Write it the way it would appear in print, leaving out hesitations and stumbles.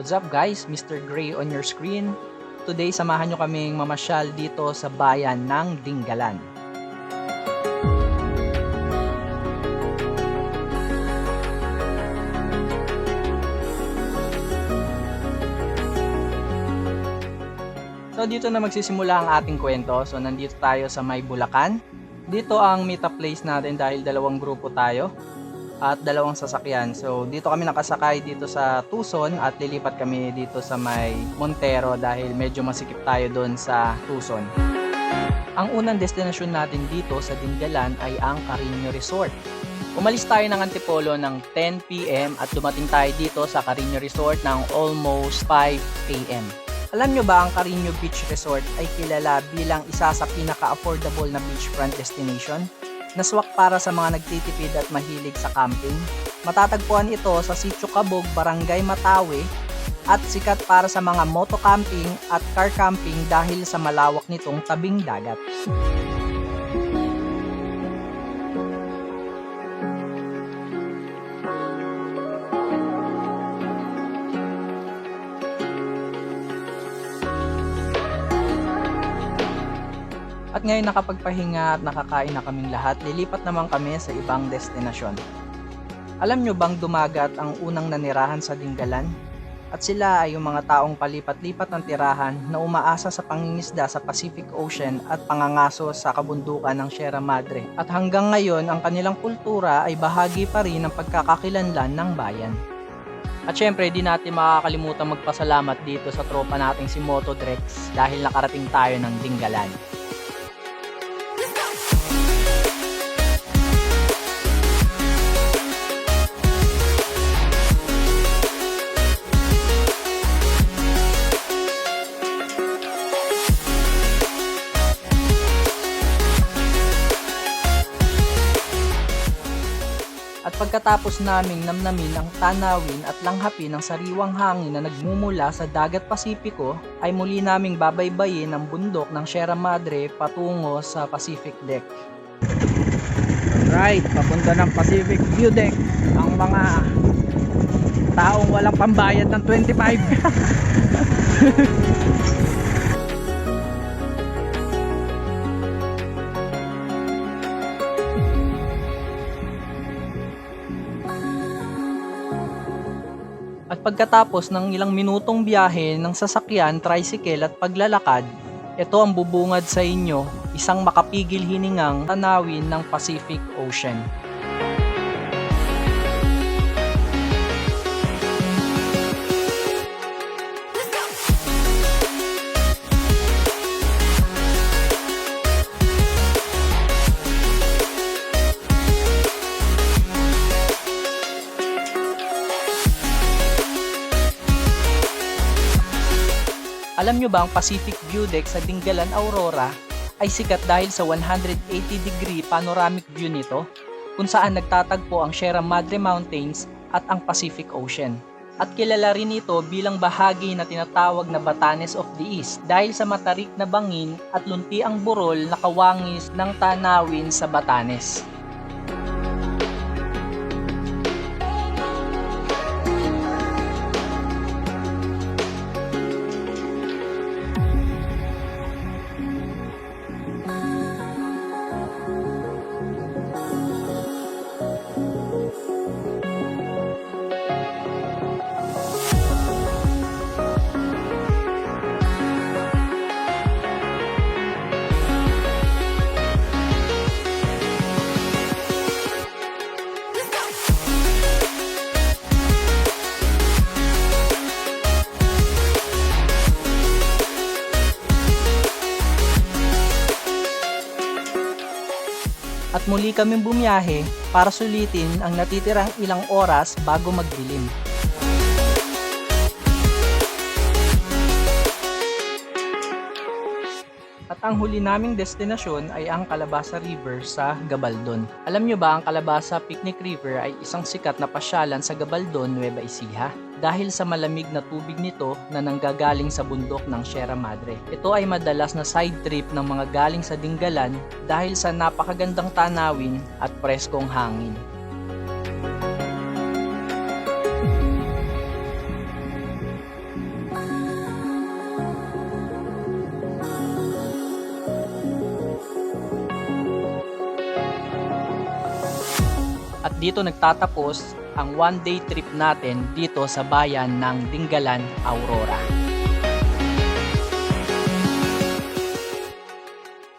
What's up guys? Mr. Gray on your screen. Today samahan nyo kaming mamasyal dito sa bayan ng Dingalan. So dito na magsisimula ang ating kwento. So nandito tayo sa May Bulacan. Dito ang meetup place natin dahil dalawang grupo tayo at dalawang sasakyan. So dito kami nakasakay dito sa Tucson at lilipat kami dito sa May Montero dahil medyo masikip tayo doon sa Tucson. Ang unang destinasyon natin dito sa Dingalan ay ang Carino Resort. Umalis tayo ng Antipolo ng 10 PM at dumating tayo dito sa Carino Resort ng almost 5 AM. Alam nyo ba ang Carino Beach Resort ay kilala bilang isa sa pinaka-affordable na beachfront destination? Naswak para sa mga nagtitipid at mahilig sa camping. Matatagpuan ito sa Sitio Cabog, Barangay Matawi at sikat para sa mga moto camping at car camping dahil sa malawak nitong tabing dagat. At ngayon nakapagpahinga at nakakain na kaming lahat, lilipat naman kami sa ibang destinasyon. Alam nyo bang dumagat ang unang nanirahan sa Dingalan? At sila ay yung mga taong palipat-lipat ng tirahan na umaasa sa pangingisda sa Pacific Ocean at pangangaso sa kabundukan ng Sierra Madre. At hanggang ngayon, ang kanilang kultura ay bahagi pa rin ng pagkakakilanlan ng bayan. At syempre, di natin makakalimutan magpasalamat dito sa tropa nating si Moto Drex dahil nakarating tayo ng Dingalan. At pagkatapos naming namnamin ang tanawin at langhapin ng sariwang hangin na nagmumula sa dagat Pasipiko, ay muli naming babaybayin ang bundok ng Sierra Madre patungo sa Pacific Deck. Alright, papunta ng Pacific View Deck ang mga taong walang pambayad ng 25. At pagkatapos ng ilang minutong biyahe ng sasakyan, tricycle at paglalakad, ito ang bubungad sa inyo, isang makapigil hiningang tanawin ng Pacific Ocean. Alam nyo ba ang Pacific View Deck sa Dingalan, Aurora ay sikat dahil sa 180-degree panoramic view nito kung saan nagtatagpo ang Sierra Madre Mountains at ang Pacific Ocean. At kilala rin ito bilang bahagi na tinatawag na Batanes of the East dahil sa matarik na bangin at luntiang burol na kawangis ng tanawin sa Batanes. At muli kaming bumiyahe para sulitin ang natitirang ilang oras bago magdilim. At ang huli naming destinasyon ay ang Calabasa River sa Gabaldon. Alam nyo ba ang Calabasa Picnic River ay isang sikat na pasyalan sa Gabaldon, Nueva Ecija dahil sa malamig na tubig nito na nanggagaling sa bundok ng Sierra Madre. Ito ay madalas na side trip ng mga galing sa Dingalan dahil sa napakagandang tanawin at preskong hangin. At dito nagtatapos ang one day trip natin dito sa bayan ng Dingalan, Aurora.